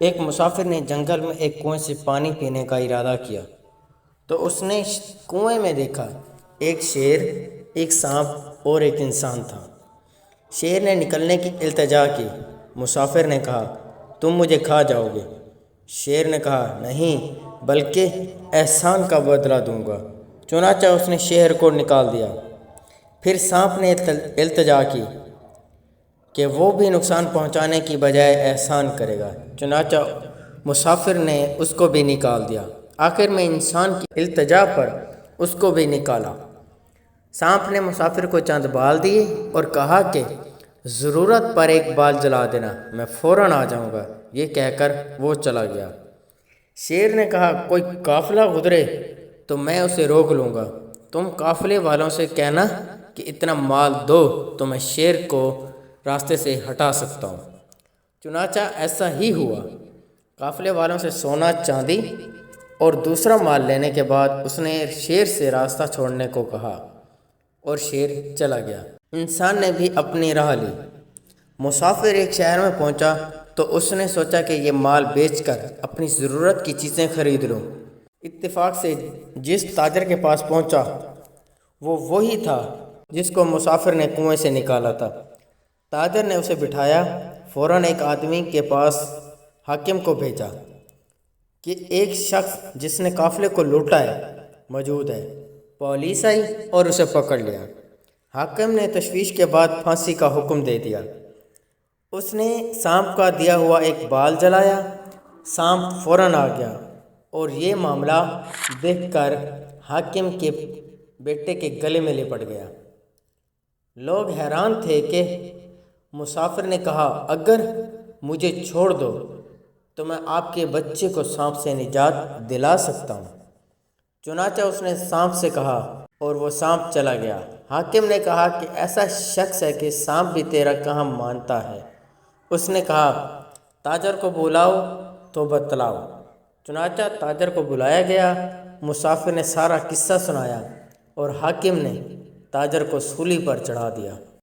ایک مسافر نے جنگل میں ایک کنویں سے پانی پینے کا ارادہ کیا تو اس نے کنویں میں دیکھا ایک شیر، ایک سانپ اور ایک انسان تھا۔ شیر نے نکلنے کی التجا کی۔ مسافر نے کہا، تم مجھے کھا جاؤ گے؟ شیر نے کہا، نہیں، بلکہ احسان کا بدلہ دوں گا۔ چنانچہ اس نے شیر کو نکال دیا۔ پھر سانپ نے التجا کی کہ وہ بھی نقصان پہنچانے کی بجائے احسان کرے گا، چنانچہ مسافر نے اس کو بھی نکال دیا۔ آخر میں انسان کی التجا پر اس کو بھی نکالا۔ سانپ نے مسافر کو چند بال دیے اور کہا کہ ضرورت پر ایک بال جلا دینا، میں فوراً آ جاؤں گا۔ یہ کہہ کر وہ چلا گیا۔ شیر نے کہا، کوئی قافلہ گزرے تو میں اسے روک لوں گا، تم قافلے والوں سے کہنا کہ اتنا مال دو تو میں شیر کو راستے سے ہٹا سکتا ہوں۔ چنانچہ ایسا ہی ہوا۔ قافلے والوں سے سونا، چاندی اور دوسرا مال لینے کے بعد اس نے شیر سے راستہ چھوڑنے کو کہا اور شیر چلا گیا۔ انسان نے بھی اپنی راہ لی۔ مسافر ایک شہر میں پہنچا تو اس نے سوچا کہ یہ مال بیچ کر اپنی ضرورت کی چیزیں خرید لوں۔ اتفاق سے جس تاجر کے پاس پہنچا وہ وہی تھا جس کو مسافر نے کنویں سے نکالا تھا۔ تاجر نے اسے بٹھایا۔ فوراً ایک آدمی کے پاس حاکم کو بھیجا کہ ایک شخص جس نے قافلے کو لوٹا ہے موجود ہے۔ پولیس آئی اور اسے پکڑ لیا۔ حاکم نے تشویش کے بعد پھانسی کا حکم دے دیا۔ اس نے سانپ کا دیا ہوا ایک بال جلایا۔ سانپ فوراً آ گیا اور یہ معاملہ دیکھ کر حاکم کے بیٹے کے گلے میں لپٹ گیا۔ لوگ حیران تھے کہ مسافر نے کہا، اگر مجھے چھوڑ دو تو میں آپ کے بچے کو سانپ سے نجات دلا سکتا ہوں۔ چنانچہ اس نے سانپ سے کہا اور وہ سانپ چلا گیا۔ حاکم نے کہا کہ ایسا شخص ہے کہ سانپ بھی تیرا کام مانتا ہے۔ اس نے کہا، تاجر کو بلاؤ تو بتلاؤ۔ چنانچہ تاجر کو بلایا گیا۔ مسافر نے سارا قصہ سنایا اور حاکم نے تاجر کو سولی پر چڑھا دیا۔